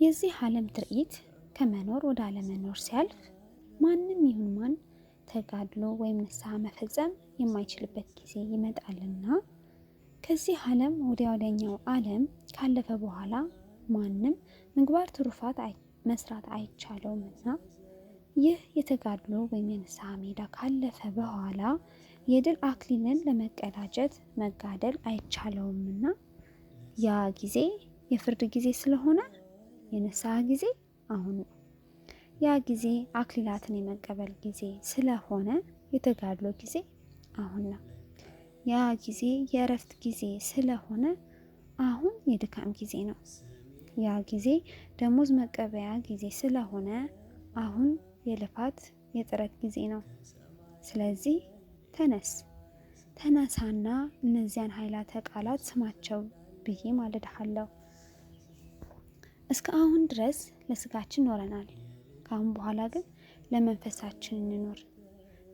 የዚህ ዓለም ትርኢት ከመኖር ወደ አለመኖር ሲያልፍ ማንም ይሁን ማን ተጋድሎ ወይም ንስሐ መፈጸም የማይችልበት ጊዜ ይመጣልና ከዚህ ዓለም ወዲያኛው ዓለም ካለፈ በኋላ ማንም ምግባር ትሩፋት መስራት አይቻለውምና ይህ የተጋድሎ ወይም የንስሐ ሜዳ ካለፈ በኋላ የድል አክሊልን ለመቀዳጀት መጋደል አይቻለውምና ያ ጊዜ የፍርድ ጊዜ ስለሆነ የንስሐ ጊዜ አሁን ነው። ያ ጊዜ አክሊላትን የመቀበል ጊዜ ስለሆነ የተጋድሎ ጊዜ አሁን ነው። ያ ጊዜ የእረፍት ጊዜ ስለሆነ አሁን የድካም ጊዜ ነው። ያ ጊዜ ደሞዝ መቀበያ ጊዜ ስለሆነ አሁን የልፋት የጥረት ጊዜ ነው። ስለዚህ ተነሳና እነዚያን ኃይላተ ቃላት ስማቸው ብዬ ማለድሃለሁ። እስከ አሁን ድረስ ለስጋችን ኖረናል። ከአሁን በኋላ ግን ለመንፈሳችን እንኖር።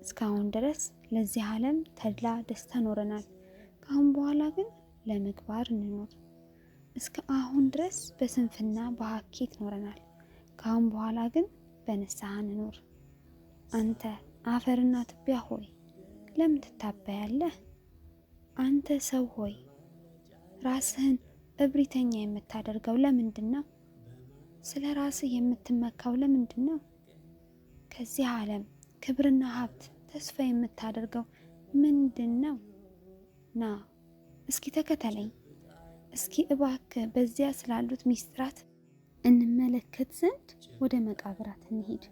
እስካሁን ድረስ ለዚህ ዓለም ተድላ ደስታ ኖረናል። ከአሁን በኋላ ግን ለምግባር እንኖር። እስከ አሁን ድረስ በስንፍና በሐኬት ኖረናል። ከአሁን በኋላ ግን በንስሐ እንኖር። አንተ አፈርና ትቢያ ሆይ ለምን ትታበያለህ? አንተ ሰው ሆይ ራስህን እብሪተኛ የምታደርገው ለምንድን ነው? ስለ ራስህ የምትመካው ለምንድን ነው? ከዚህ ዓለም ክብርና ሀብት ተስፋ የምታደርገው ምንድን ነው? ና እስኪ ተከተለኝ። እስኪ እባክህ በዚያ ስላሉት ሚስጥራት እንመለከት ዘንድ ወደ መቃብራት እንሂድ።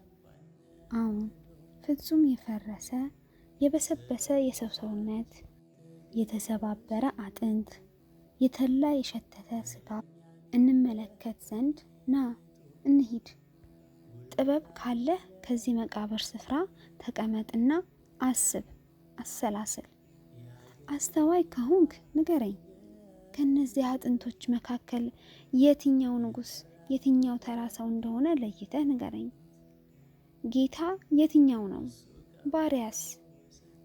አሁን ፍጹም የፈረሰ የበሰበሰ የሰው ሰውነት፣ የተሰባበረ አጥንት፣ የተላ የሸተተ ስጋ እንመለከት ዘንድ ና እንሂድ። ጥበብ ካለህ ከዚህ መቃብር ስፍራ ተቀመጥና አስብ፣ አሰላስል። አስተዋይ ከሆንክ ንገረኝ። ከነዚህ አጥንቶች መካከል የትኛው ንጉሥ የትኛው ተራ ሰው እንደሆነ ለይተህ ንገረኝ። ጌታ የትኛው ነው? ባሪያስ?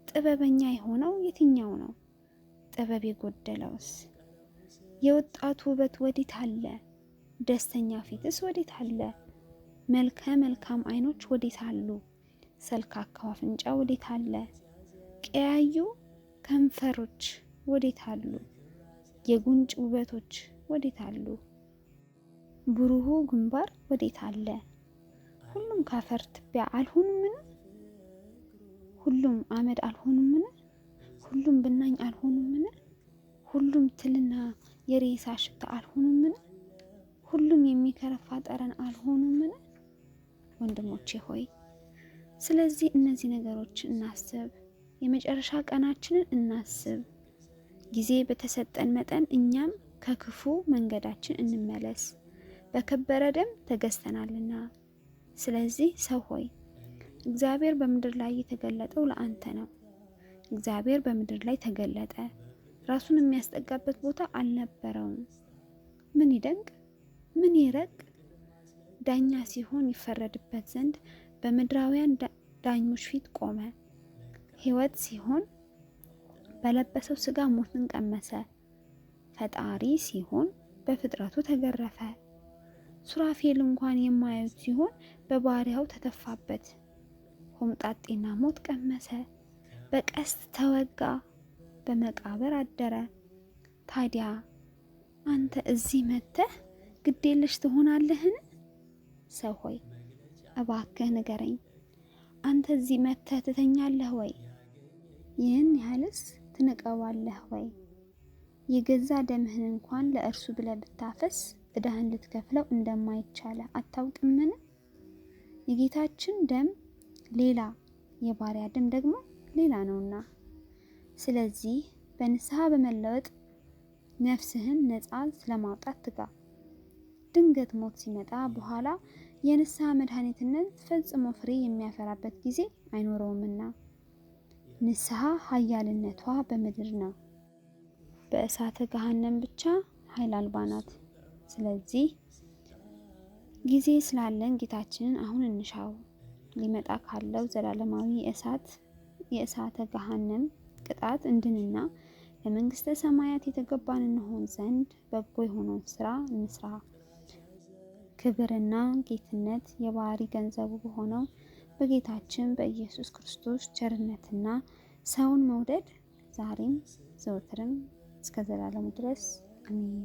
ጥበበኛ የሆነው የትኛው ነው? ጥበብ የጎደለውስ? የወጣቱ ውበት ወዴት አለ? ደስተኛ ፊትስ ወዴት አለ? መልከ መልካም ዓይኖች ወዴት አሉ? ሰልካካው አፍንጫ ወዴት አለ? ቀያዩ ከንፈሮች ወዴት አሉ? የጉንጭ ውበቶች ወዴት አሉ? ብሩሁ ግንባር ወዴት አለ? ሁሉም ካፈር ትቢያ አልሆኑምን? ሁሉም አመድ አልሆኑምን? ሁሉም ብናኝ አልሆኑምን? ሁሉም ትልና የሬሳ ሽታ አልሆኑምን? ሁሉም የሚከረፋ ጠረን አልሆኑምን? ወንድሞቼ ሆይ ስለዚህ እነዚህ ነገሮች እናስብ። የመጨረሻ ቀናችንን እናስብ። ጊዜ በተሰጠን መጠን እኛም ከክፉ መንገዳችን እንመለስ። በከበረ ደም ተገዝተናልና። ስለዚህ ሰው ሆይ እግዚአብሔር በምድር ላይ የተገለጠው ለአንተ ነው። እግዚአብሔር በምድር ላይ ተገለጠ። ራሱን የሚያስጠጋበት ቦታ አልነበረውም። ምን ይደንቅ፣ ምን ይረቅ! ዳኛ ሲሆን ይፈረድበት ዘንድ በምድራውያን ዳኞች ፊት ቆመ። ሕይወት ሲሆን በለበሰው ሥጋ ሞትን ቀመሰ። ፈጣሪ ሲሆን በፍጥረቱ ተገረፈ። ሱራፌል እንኳን የማያዩት ሲሆን በባሪያው ተተፋበት። ሆምጣጤና ሞት ቀመሰ። በቀስት ተወጋ፣ በመቃብር አደረ። ታዲያ አንተ እዚህ መጥተህ ግዴለሽ ትሆናለህን? ሰው ሆይ እባክህ ንገረኝ። አንተ እዚህ መጥተህ ትተኛለህ ወይ? ይህን ያህልስ ትንቀዋለህ ወይ? የገዛ ደምህን እንኳን ለእርሱ ብለህ ብታፈስ ዕዳህን ልትከፍለው እንደማይቻለ አታውቅምን? የጌታችን ደም ሌላ፣ የባሪያ ደም ደግሞ ሌላ ነውና። ስለዚህ በንስሐ በመለወጥ ነፍስህን ነፃ ስለማውጣት ትጋ። ድንገት ሞት ሲመጣ በኋላ የንስሐ መድኃኒትነት ፈጽሞ ፍሬ የሚያፈራበት ጊዜ አይኖረውምና። ንስሐ ኃያልነቷ በምድር ነው፣ በእሳተ ገሃነም ብቻ ኃይል አልባ ናት። ስለዚህ ጊዜ ስላለን ጌታችንን አሁን እንሻው። ሊመጣ ካለው ዘላለማዊ የእሳተ ገሃነም ቅጣት እንድንና ለመንግስተ ሰማያት የተገባን እንሆን ዘንድ በጎ የሆነውን ስራ እንስራ። ክብርና ጌትነት የባህሪ ገንዘቡ በሆነው በጌታችን በኢየሱስ ክርስቶስ ቸርነትና ሰውን መውደድ ዛሬም ዘወትርም እስከ ዘላለሙ ድረስ አሜን።